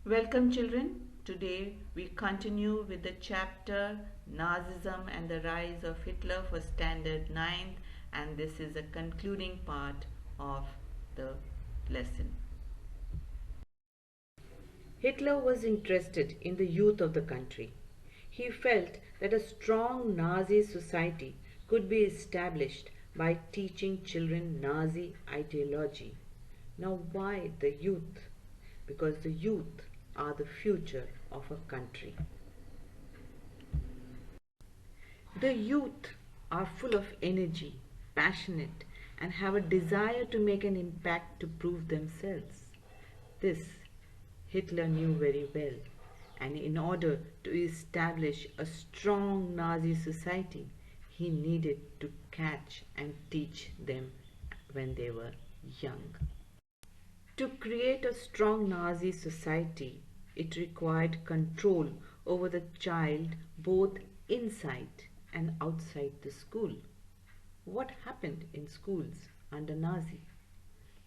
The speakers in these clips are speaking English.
Welcome children. Today we continue with the chapter Nazism and the Rise of Hitler for Standard 9th, and this is a concluding part of the lesson. Hitler was interested in the youth of the country. He felt that a strong Nazi society could be established by teaching children Nazi ideology. Now, why the youth? Because the youth are the future of a country. The youth are full of energy, passionate, and have a desire to make an impact to prove themselves. This Hitler knew very well, and in order to establish a strong Nazi society, he needed to catch and teach them when they were young. To create a strong Nazi society, it required control over the child both inside and outside the school. What happened in schools under Nazi?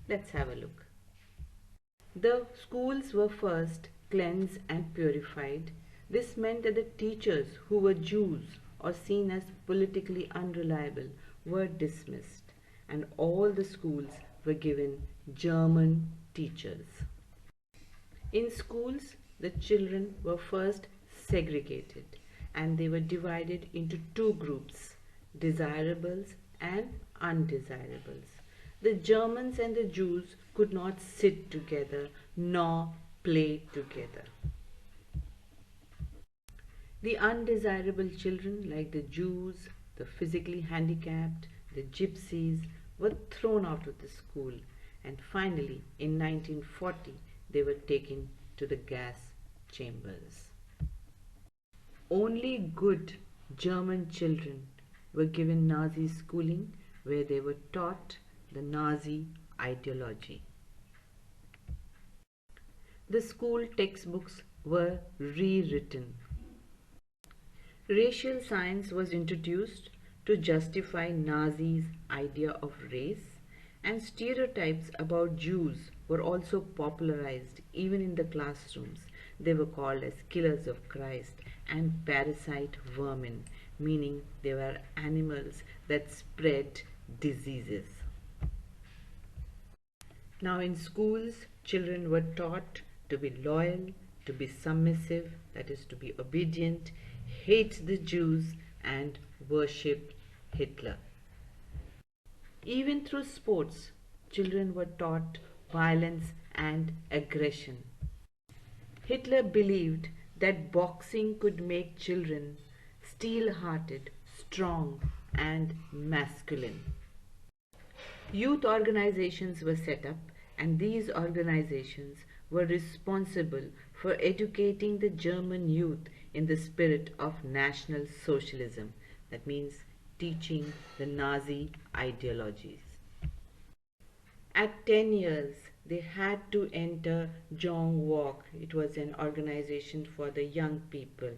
Let's have a look. The schools were first cleansed and purified. This meant that the teachers who were Jews or seen as politically unreliable were dismissed, and all the schools were given German teachers. In schools, the children were first segregated and they were divided into two groups, desirables and undesirables. The Germans and the Jews could not sit together nor play together. The undesirable children, like the Jews, the physically handicapped, the gypsies, were thrown out of the school, and finally in 1940 they were taken to the gas chambers. Only good German children were given Nazi schooling, where they were taught the Nazi ideology. The school textbooks were rewritten. Racial science was introduced to justify Nazis' idea of race, and stereotypes about Jews were also popularized even in the classrooms. They were called as killers of Christ and parasite vermin, meaning they were animals that spread diseases. Now in schools, children were taught to be loyal, to be submissive, that is to be obedient, hate the Jews and worship Hitler. Even through sports, children were taught violence and aggression. Hitler believed that boxing could make children steel-hearted, strong and masculine. Youth organizations were set up, and these organizations were responsible for educating the German youth in the spirit of National Socialism. That means teaching the Nazi ideologies. At 10 years, they had to enter Jong Walk. It was an organization for the young people.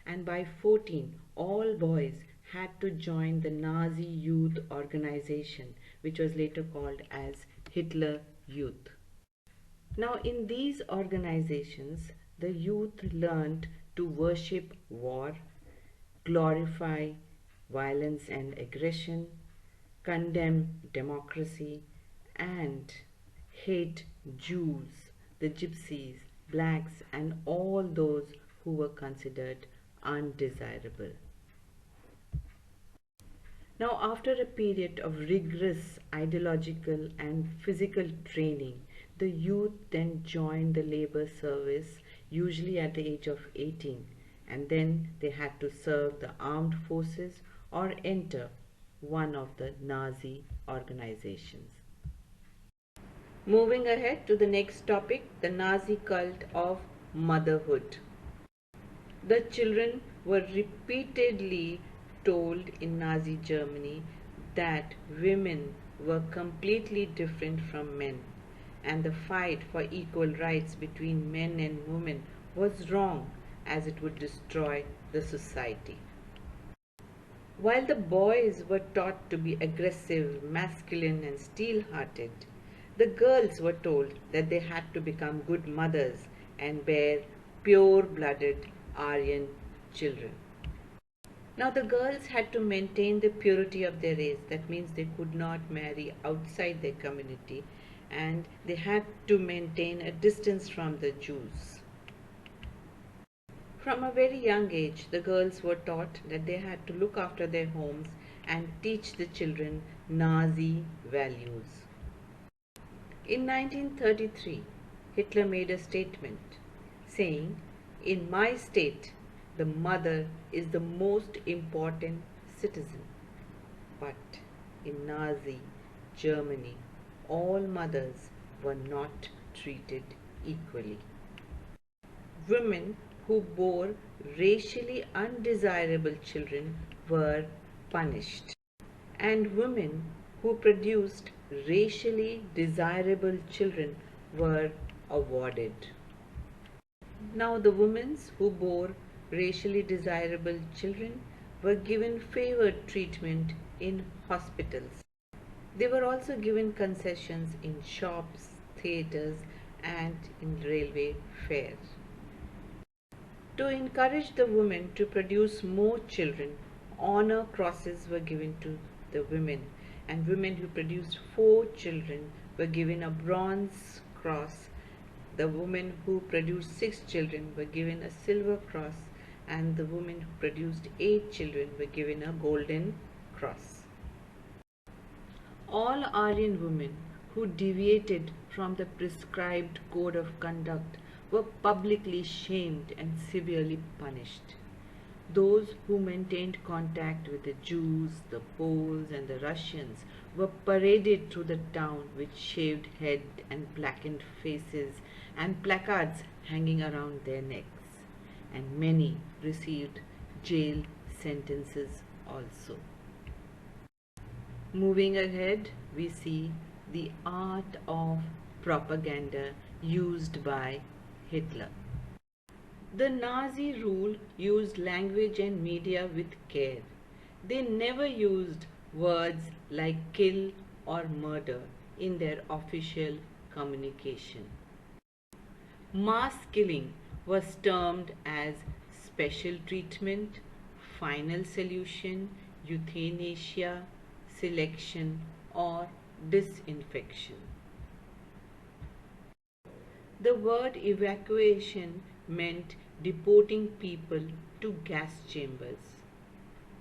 And by 14, all boys had to join the Nazi Youth Organization, which was later called as Hitler Youth. Now, in these organizations, the youth learned to worship war, glorify violence and aggression, condemn democracy, and hate Jews, the gypsies, blacks, and all those who were considered undesirable. Now, after a period of rigorous ideological and physical training, the youth then joined the labor service, usually at the age of 18, and then they had to serve the armed forces or enter one of the Nazi organizations. Moving ahead to the next topic, the Nazi cult of motherhood. The children were repeatedly told in Nazi Germany that women were completely different from men, and the fight for equal rights between men and women was wrong, as it would destroy the society. While the boys were taught to be aggressive, masculine and steel-hearted, the girls were told that they had to become good mothers and bear pure-blooded Aryan children. Now the girls had to maintain the purity of their race. That means they could not marry outside their community, and they had to maintain a distance from the Jews. From a very young age, the girls were taught that they had to look after their homes and teach the children Nazi values. In 1933, Hitler made a statement saying, "In my state, the mother is the most important citizen." But in Nazi Germany, all mothers were not treated equally. Women who bore racially undesirable children were punished, and women who produced racially desirable children were awarded. Now, the women who bore racially desirable children were given favored treatment in hospitals. They were also given concessions in shops, theatres, and in railway fares. To encourage the women to produce more children, honor crosses were given to the women, and women who produced 4 children were given a bronze cross. The women who produced 6 children were given a silver cross, and the women who produced 8 children were given a golden cross. All Aryan women who deviated from the prescribed code of conduct were publicly shamed and severely punished. Those who maintained contact with the Jews, the Poles, and the Russians were paraded through the town with shaved head and blackened faces and placards hanging around their necks, and many received jail sentences also. Moving ahead, we see the art of propaganda used by Hitler. The Nazi rule used language and media with care. They never used words like kill or murder in their official communication. Mass killing was termed as special treatment, final solution, euthanasia, selection, or disinfection. The word evacuation meant deporting people to gas chambers.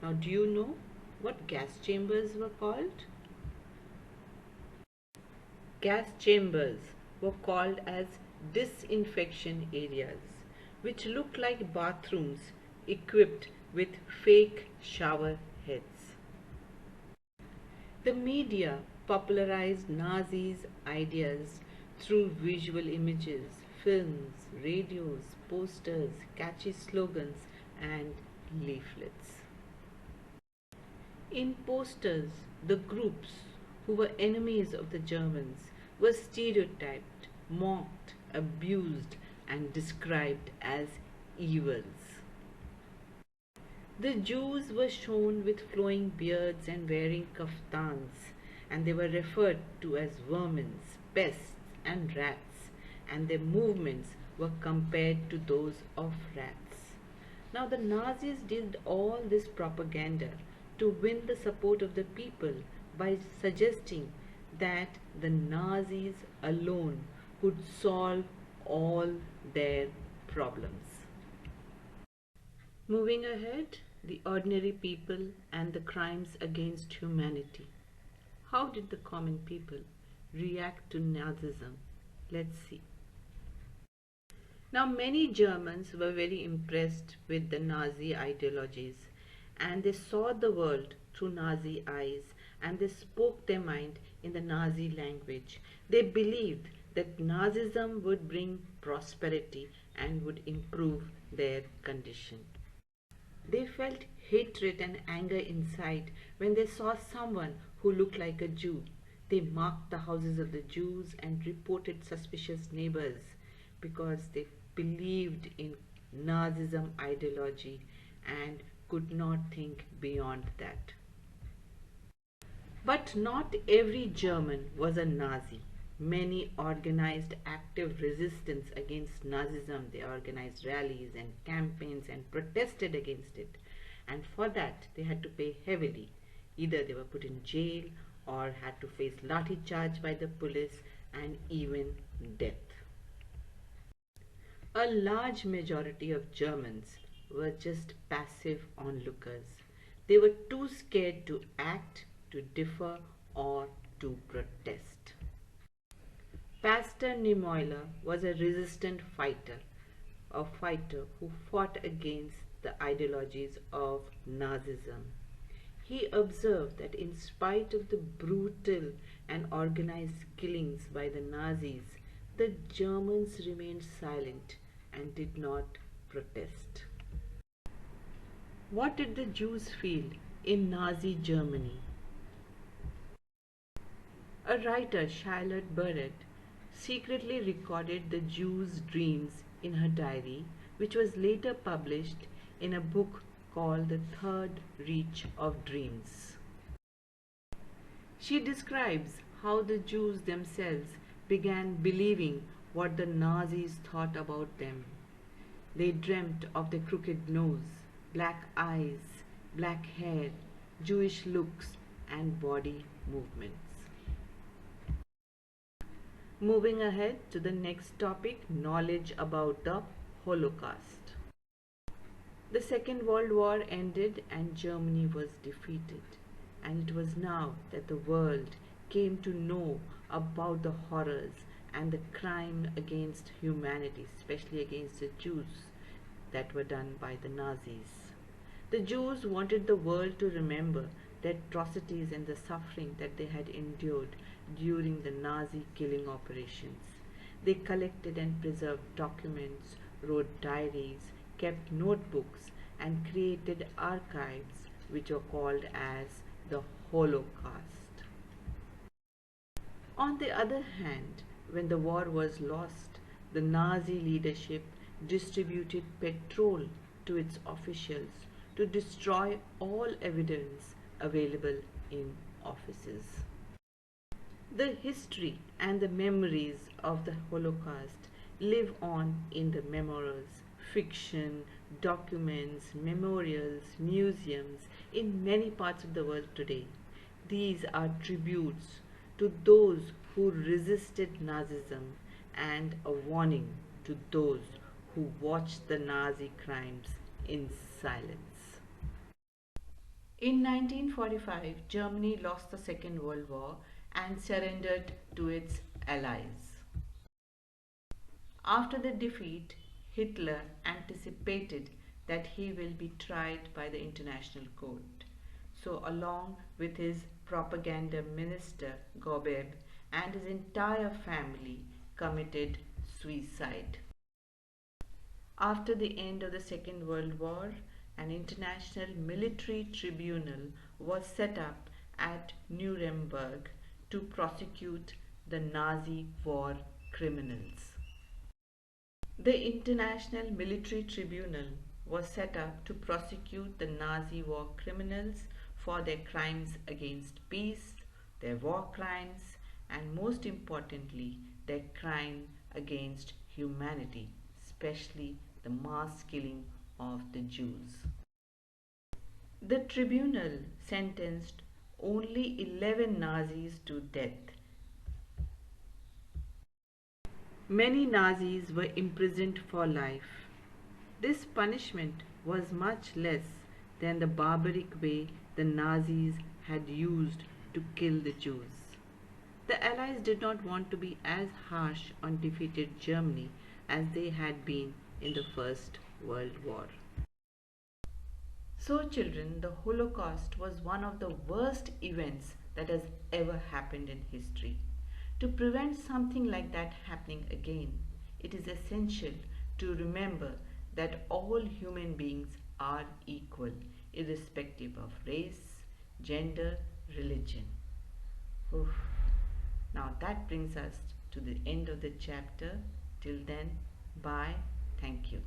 Now, do you know what gas chambers were called? Gas chambers were called as disinfection areas, which looked like bathrooms equipped with fake shower heads. The media popularized Nazis' ideas through visual images, films, radios, posters, catchy slogans, and leaflets. In posters, the groups who were enemies of the Germans were stereotyped, mocked, abused, and described as evils. The Jews were shown with flowing beards and wearing kaftans, and they were referred to as vermin, pests, and rats, and their movements were compared to those of rats. Now, the Nazis did all this propaganda to win the support of the people by suggesting that the Nazis alone could solve all their problems. Moving ahead, the ordinary people and the crimes against humanity. How did the common people react to Nazism? Let's see. Now, many Germans were very impressed with the Nazi ideologies, and they saw the world through Nazi eyes, and they spoke their mind in the Nazi language. They believed that Nazism would bring prosperity and would improve their condition. They felt hatred and anger inside when they saw someone who looked like a Jew. They marked the houses of the Jews and reported suspicious neighbors because they believed in Nazism ideology and could not think beyond that. But not every German was a Nazi. Many organized active resistance against Nazism. They organized rallies and campaigns and protested against it. And for that, they had to pay heavily. Either they were put in jail or had to face lathi charge by the police and even death. A large majority of Germans were just passive onlookers. They were too scared to act, to differ, or to protest. Pastor Niemöller was a resistant fighter, a fighter who fought against the ideologies of Nazism. He observed that in spite of the brutal and organized killings by the Nazis, the Germans remained silent and did not protest. What did the Jews feel in Nazi Germany? A writer, Charlotte Barrett, secretly recorded the Jews' dreams in her diary, which was later published in a book called The Third Reach of Dreams. She describes how the Jews themselves began believing what the Nazis thought about them. They dreamt of the crooked nose, black eyes, black hair, Jewish looks, and body movements. Moving ahead to the next topic, knowledge about the Holocaust. The Second World War ended and Germany was defeated. And it was now that the world came to know about the horrors and the crime against humanity, especially against the Jews, that were done by the Nazis. The Jews wanted the world to remember the atrocities and the suffering that they had endured during the Nazi killing operations. They collected and preserved documents, wrote diaries, kept notebooks, and created archives which were called as the Holocaust. On the other hand, when the war was lost, the Nazi leadership distributed petrol to its officials to destroy all evidence available in offices. The history and the memories of the Holocaust live on in the memoirs, fiction, documents, memorials, museums in many parts of the world today. These are tributes to those who resisted Nazism and a warning to those who watched the Nazi crimes in silence. In 1945, Germany lost the Second World War and surrendered to its allies. After the defeat, Hitler anticipated that he will be tried by the International Court. So along with his propaganda minister Goebbels and his entire family committed suicide. After the end of the Second World War, an international military tribunal was set up at Nuremberg to prosecute the Nazi war criminals. The International Military Tribunal was set up to prosecute the Nazi war criminals for their crimes against peace, their war crimes, and most importantly, their crime against humanity, especially the mass killing of the Jews. The tribunal sentenced only 11 Nazis to death. Many Nazis were imprisoned for life. This punishment was much less than the barbaric way the Nazis had used to kill the Jews. The Allies did not want to be as harsh on defeated Germany as they had been in the First World War. So children, the Holocaust was one of the worst events that has ever happened in history. To prevent something like that happening again, it is essential to remember that all human beings are equal, irrespective of race, gender, religion. Oof. Now that brings us to the end of the chapter. Till then, bye. Thank you.